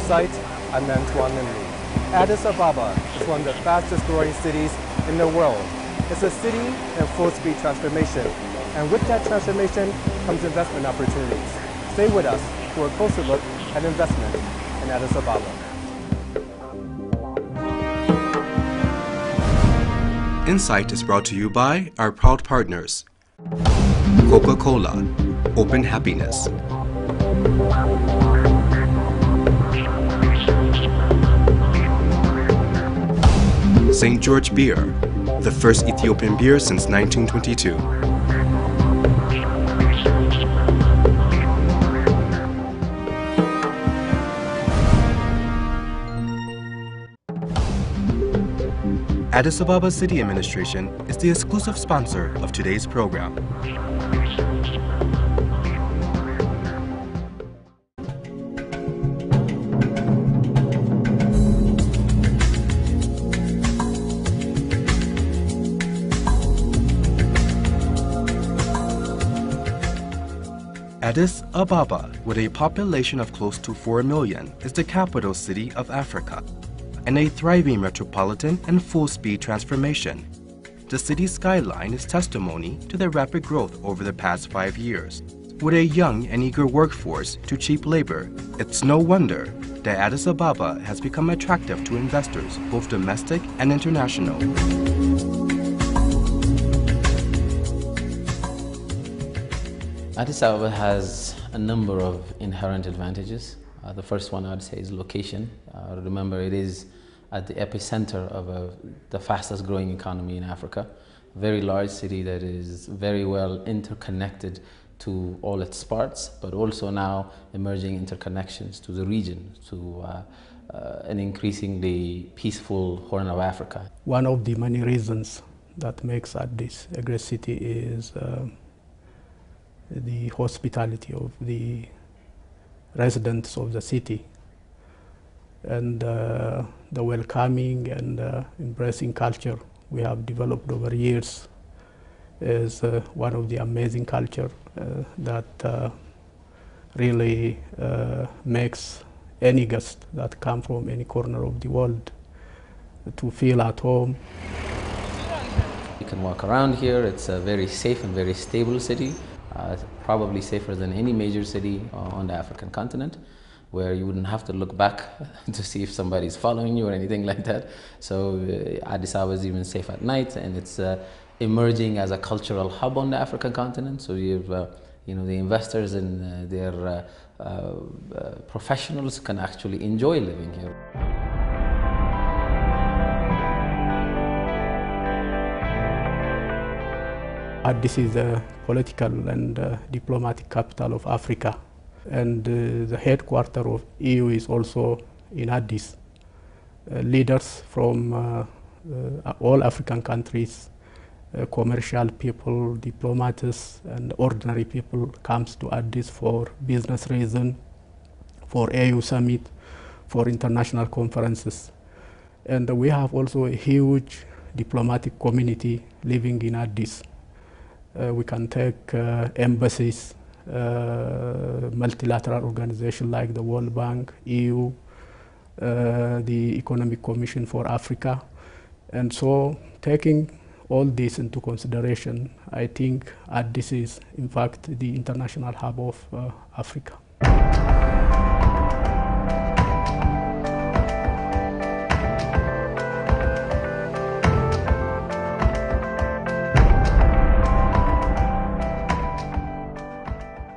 site, I'm Antoine Lindley. Addis Ababa is one of the fastest growing cities in the world. It's a city in full speed transformation, and with that transformation comes investment opportunities. Stay with us for a closer look at investment in Addis Ababa. Insight is brought to you by our proud partners. Coca-Cola, open happiness. St. George Beer, the first Ethiopian beer since 1922. Addis Ababa City Administration is the exclusive sponsor of today's program. Addis Ababa, with a population of close to 4 million, is the capital city of Africa and a thriving metropolitan and full-speed transformation. The city's skyline is testimony to the rapid growth over the past 5 years. With a young and eager workforce to cheap labor, it's no wonder that Addis Ababa has become attractive to investors, both domestic and international. Addis Ababa has a number of inherent advantages. The first one I'd say is location. Remember, it is at the epicenter of the fastest growing economy in Africa. A very large city that is very well interconnected to all its parts, but also now emerging interconnections to the region, to an increasingly peaceful Horn of Africa. One of the many reasons that makes Addis a great city is the hospitality of the residents of the city, and the welcoming and embracing culture we have developed over years is one of the amazing culture that really makes any guest that come from any corner of the world to feel at home. You can walk around here. It's a very safe and very stable city. Probably safer than any major city on the African continent, where you wouldn't have to look back to see if somebody's following you or anything like that. So Addis Ababa is even safe at night, and it's emerging as a cultural hub on the African continent. So you've, the investors and their professionals can actually enjoy living here. Addis is the political and diplomatic capital of Africa, and the headquarters of EU is also in Addis. Leaders from all African countries, commercial people, diplomats, and ordinary people comes to Addis for business reasons, for AU summit, for international conferences. And we have also a huge diplomatic community living in Addis. We can take embassies, multilateral organizations like the World Bank, EU, the Economic Commission for Africa. And so taking all this into consideration, I think Addis is in fact the international hub of Africa.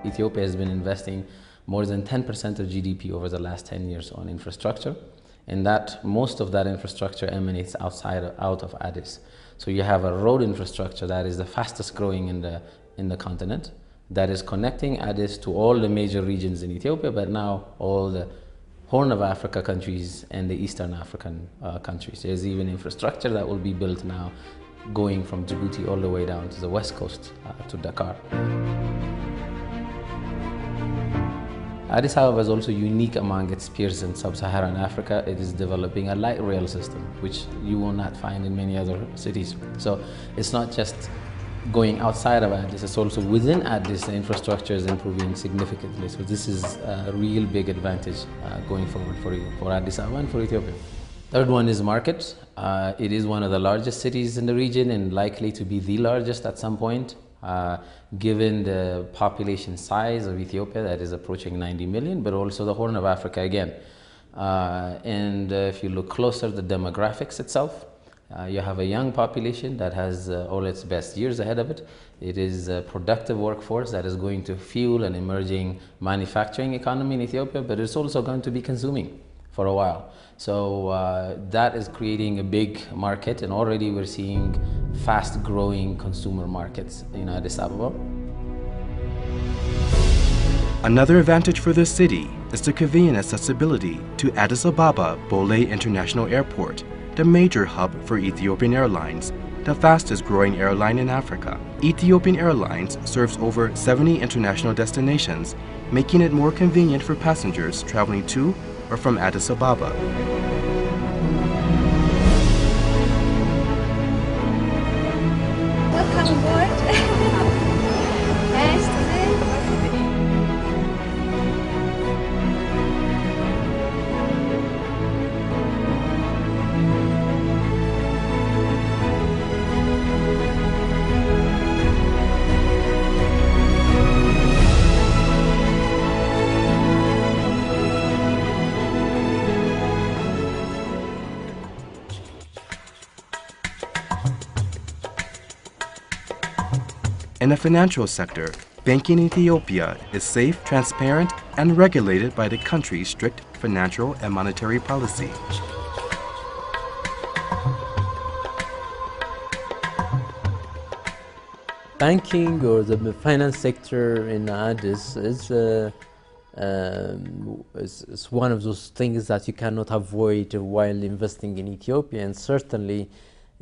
Ethiopia has been investing more than 10% of GDP over the last 10 years on infrastructure, and that most of that infrastructure emanates out of Addis. So you have a road infrastructure that is the fastest growing in the continent, that is connecting Addis to all the major regions in Ethiopia, but now all the Horn of Africa countries and the Eastern African countries. There's even infrastructure that will be built now going from Djibouti all the way down to the west coast to Dakar. Addis Ababa is also unique among its peers in sub-Saharan Africa. It is developing a light rail system, which you will not find in many other cities. So it's not just going outside of Addis, it's also within Addis, the infrastructure is improving significantly. So this is a real big advantage going forward for Addis Ababa and for Ethiopia. Third one is market. It is one of the largest cities in the region and likely to be the largest at some point, given the population size of Ethiopia that is approaching 90 million, but also the Horn of Africa again. If you look closer at the demographics itself, you have a young population that has all its best years ahead of it. It is a productive workforce that is going to fuel an emerging manufacturing economy in Ethiopia, but it's also going to be consuming for a while. So that is creating a big market, and already we're seeing fast growing consumer markets in Addis Ababa. Another advantage for the city is the convenient accessibility to Addis Ababa Bole International Airport, the major hub for Ethiopian Airlines, the fastest growing airline in Africa. Ethiopian Airlines serves over 70 international destinations, making it more convenient for passengers traveling to or from Addis Ababa. Welcome aboard. Nice to see you. In the financial sector, banking in Ethiopia is safe, transparent, and regulated by the country's strict financial and monetary policy. Banking or the finance sector in Addis is one of those things that you cannot avoid while investing in Ethiopia, and certainly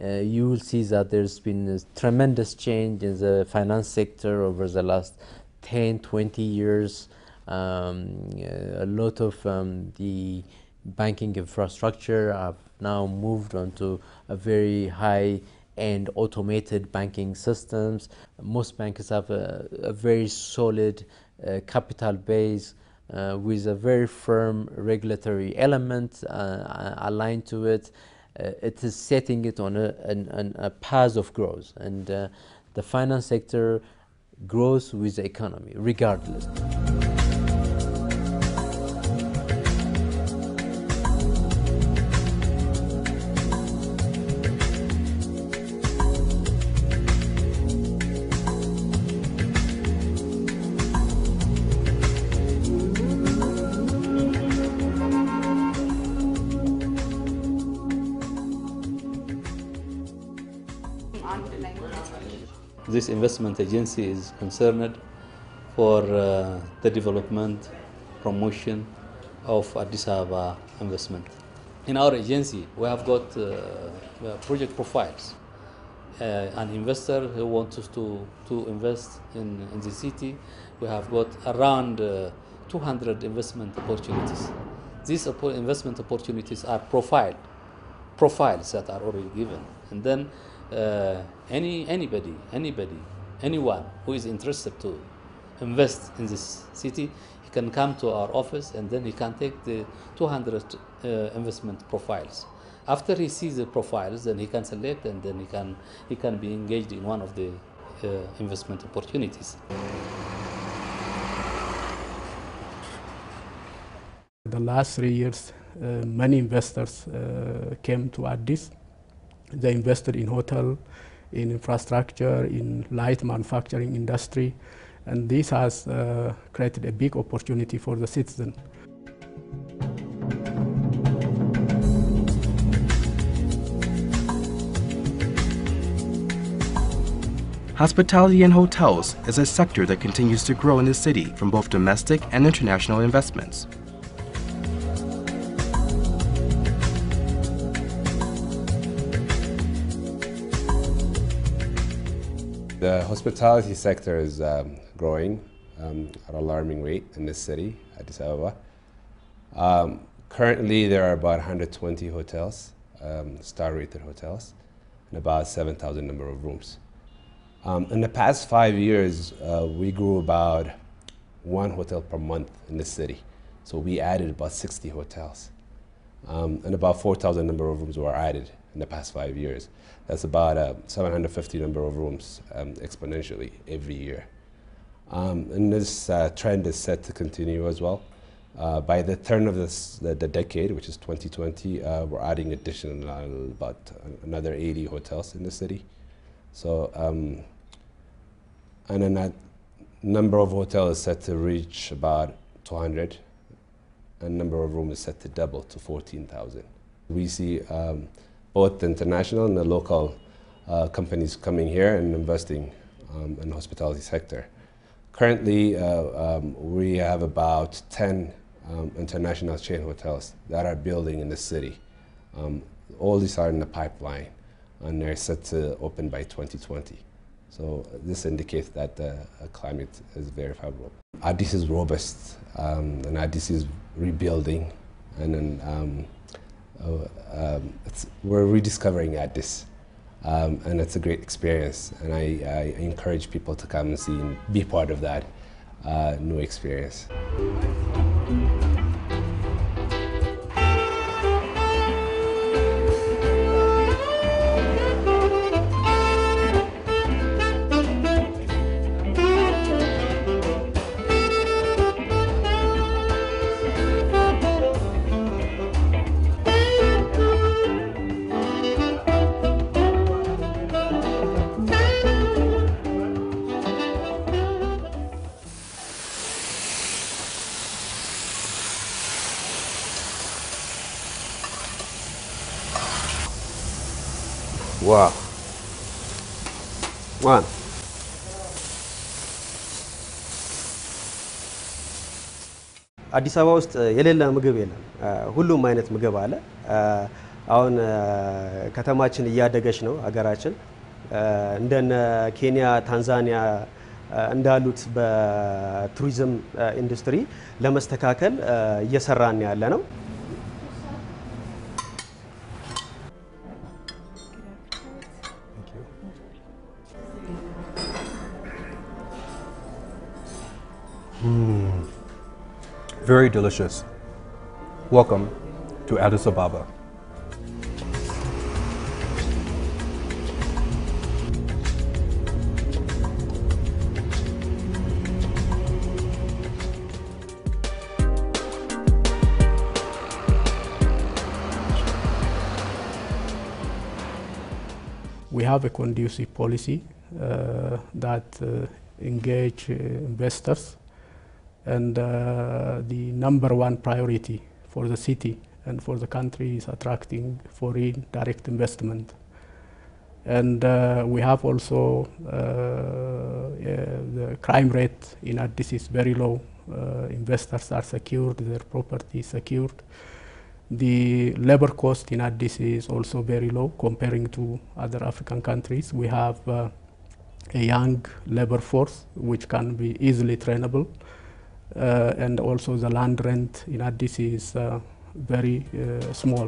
you will see that there's been a tremendous change in the finance sector over the last 10-20 years. A lot of the banking infrastructure have now moved onto a very high and automated banking systems. Most banks have a very solid capital base with a very firm regulatory element aligned to it. It is setting it on a path of growth, and the finance sector grows with the economy regardless. This investment agency is concerned for the development, promotion of Addis Ababa investment. In our agency, we have got project profiles. An investor who wants to invest in the city, we have got around 200 investment opportunities. These investment opportunities are profiles that are already given, and then anyone who is interested to invest in this city, he can come to our office, and then he can take the 200 investment profiles. After he sees the profiles, then he can select, and then he can be engaged in one of the investment opportunities. The last 3 years, many investors came to Addis. They invested in hotel, in infrastructure, in light manufacturing industry, and this has created a big opportunity for the citizen. Hospitality and hotels is a sector that continues to grow in the city from both domestic and international investments. The hospitality sector is growing at an alarming rate in this city, Addis Ababa. Currently, there are about 120 hotels, star-rated hotels, and about 7,000 number of rooms. In the past 5 years, we grew about 1 hotel per month in the city. So we added about 60 hotels. And about 4,000 number of rooms were added in the past 5 years. That's about 750 number of rooms exponentially every year. And this trend is set to continue as well. By the turn of the decade, which is 2020, we're adding additional about another 80 hotels in the city. So, and then that number of hotels is set to reach about 200, and number of rooms is set to double to 14,000. We see both the international and the local companies coming here and investing in the hospitality sector. Currently, we have about 10 international chain hotels that are building in the city. All these are in the pipeline, and they're set to open by 2020. So this indicates that the climate is very favorable. Addis is robust, and Addis is rebuilding, and then we're rediscovering Addis. And it's a great experience, and I encourage people to come and see and be part of that new experience. Wow. One. አዲስ አበባ ውስጥ የሌለ ምግብ የለም። ሁሉም አይነት ምግብ አለ። አሁን ከተማችን እያደገች ነው ሀገራችን እንደነ ኬንያ፣ ታንዛኒያ እንዳሉት በቱሪዝም ኢንዱስትሪ ለመስተካከል እየሰራን ያለ ነው። Very delicious. Welcome to Addis Ababa. We have a conducive policy that engage investors. And the number one priority for the city and for the country is attracting foreign direct investment. And we have also the crime rate in Addis is very low. Investors are secured, their property is secured. The labor cost in Addis is also very low comparing to other African countries. We have a young labor force which can be easily trainable. And also the land rent in Addis is very small.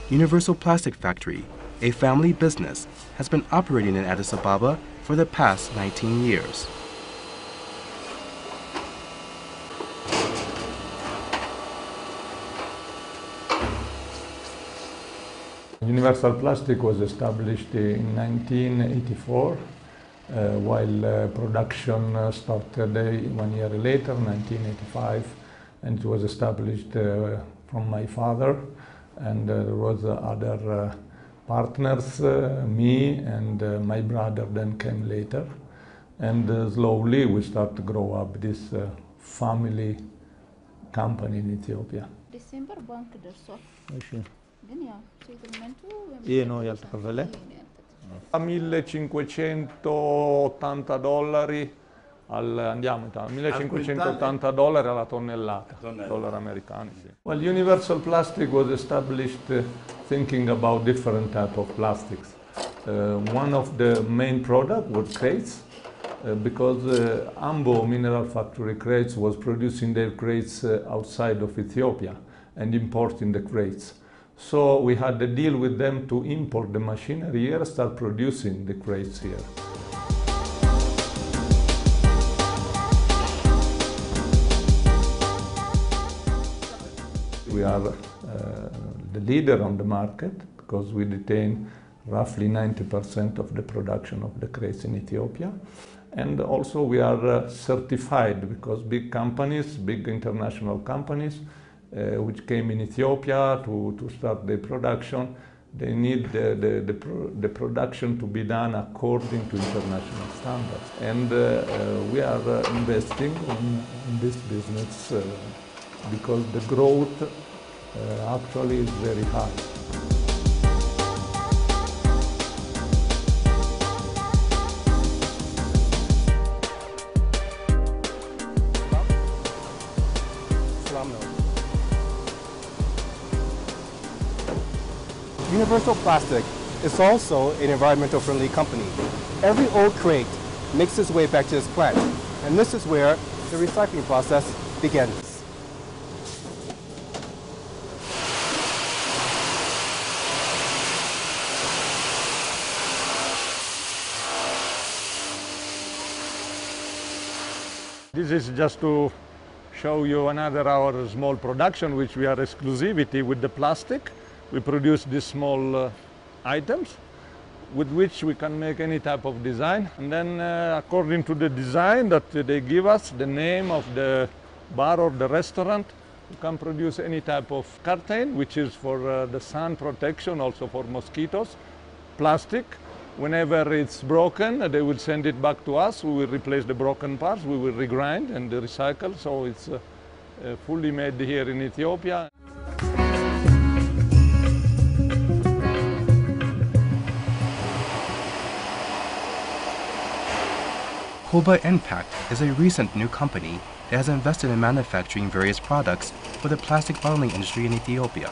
Universal Plastic Factory, a family business, has been operating in Addis Ababa for the past 19 years. Universal Plastic was established in 1984, while production started 1 year later, 1985, and it was established from my father, and there was other partners, me and my brother then came later, and slowly we start to grow up this family company in Ethiopia. December bank ደርሷል ግን ያው ሴትልመንቱ ይሄ ነው ያልተከፈለ $1.580 andiamo in $1.580 alla tonnellata, dollari americani. Sì. Well, Universal Plastic was established thinking about different type of plastics. One of the main product was crates, because Ambo Mineral Factory crates was producing their crates outside of Ethiopia. and importing the crates. So we had a deal with them to import the machinery here, start producing the crates here. We are the leader on the market because we detain roughly 90% of the production of the crates in Ethiopia. And also we are certified because big companies, big international companies, which came in Ethiopia to start their production, they need the production to be done according to international standards. And we are investing in this business because the growth actually is very high. Universal Plastic is also an environmental friendly company. Every old crate makes its way back to this plant, and this is where the recycling process begins. This is just to show you another our small production, which we are exclusivity with the plastic. We produce these small items with which we can make any type of design. And then according to the design that they give us, the name of the bar or the restaurant, we can produce any type of curtain, which is for the sun protection, also for mosquitoes. Plastic, whenever it's broken, they will send it back to us. We will replace the broken parts, we will regrind and recycle. So it's fully made here in Ethiopia. Koba Impact is a recent new company that has invested in manufacturing various products for the plastic bottling industry in Ethiopia.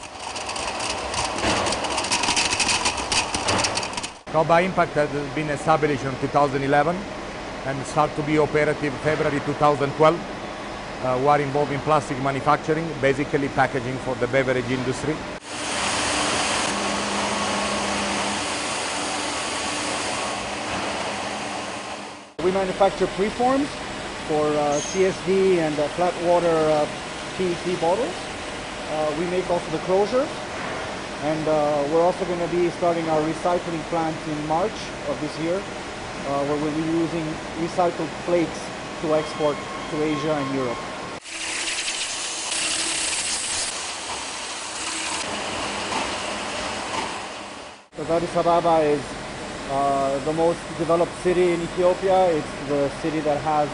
Koba Impact has been established in 2011 and started to be operative February 2012. We are involved in plastic manufacturing, basically packaging for the beverage industry. We manufacture preforms for CSD and flat water PET bottles. We make also the closures, and we're also going to be starting our recycling plant in March of this year, where we'll be using recycled flakes to export to Asia and Europe. So Addis Ababa is the most developed city in Ethiopia. It's the city that has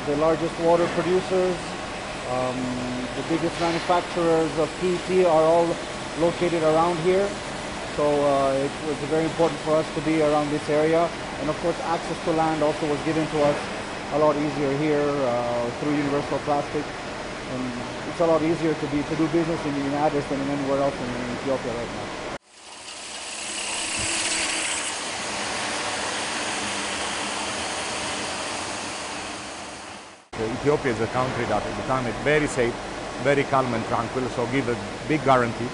the largest water producers. The biggest manufacturers of PET are all located around here. So it was very important for us to be around this area. And of course, access to land also was given to us a lot easier here through Universal Plastic. And it's a lot easier to do business in Addis than anywhere else in Ethiopia right now. Ethiopia is a country that at the time is very safe, very calm and tranquil, so give a big guarantee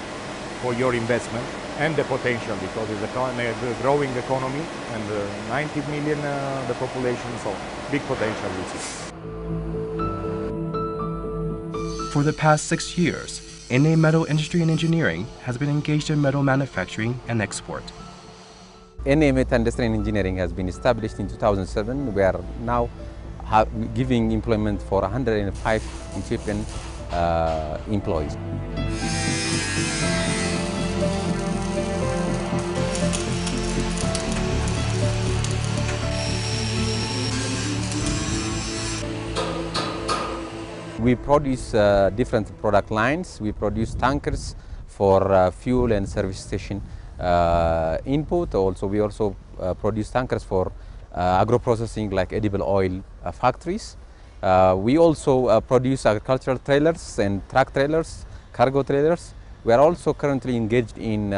for your investment and the potential, because it's a growing economy and 90 million the population, so big potential we see. For the past 6 years, NA Metal Industry and Engineering has been engaged in metal manufacturing and export. NA Metal Industry and Engineering has been established in 2007. We are now giving employment for 105 Ethiopian employees. We produce different product lines. We produce tankers for fuel and service station input. We also produce tankers for agro-processing like edible oil factories. We also produce agricultural trailers and truck trailers, cargo trailers. We are also currently engaged in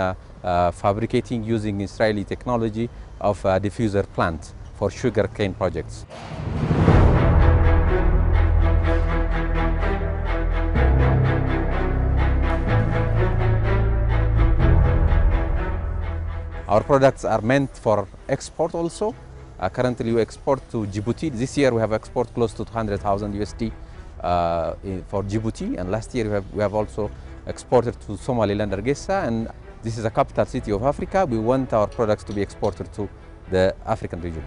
fabricating using Israeli technology of a diffuser plant for sugar cane projects. Our products are meant for export also. Currently we export to Djibouti. This year we have export close to 200,000 USD for Djibouti, and last year we have also exported to Somaliland, Hargeisa, and this is a capital city of Africa. We want our products to be exported to the African region.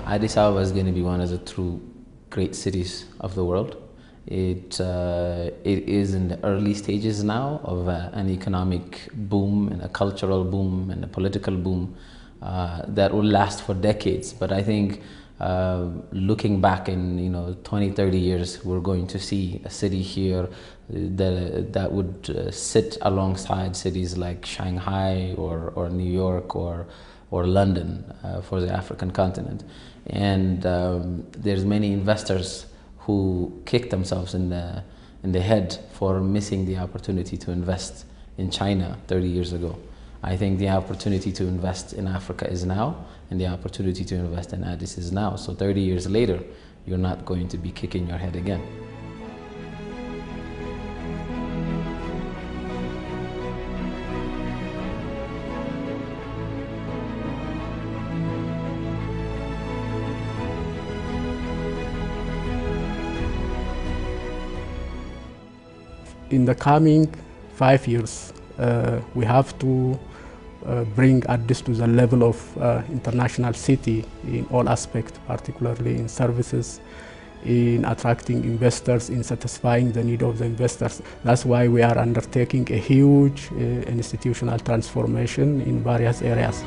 Addis Ababa is going to be one of the true great cities of the world. It is in the early stages now of an economic boom and a cultural boom and a political boom that will last for decades. But I think looking back in 20, 30 years, we're going to see a city here that would sit alongside cities like Shanghai or New York or London for the African continent. And there's many investors who kick themselves in the head for missing the opportunity to invest in China 30 years ago. I think the opportunity to invest in Africa is now, and the opportunity to invest in Addis is now. So 30 years later, you're not going to be kicking your head again. In the coming 5 years, we have to bring Addis to the level of international city in all aspects, particularly in services, in attracting investors, in satisfying the need of the investors. That's why we are undertaking a huge institutional transformation in various areas.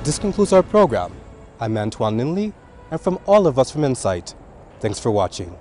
This concludes our program. I'm Antoine Ninley, and from all of us from Insight, thanks for watching.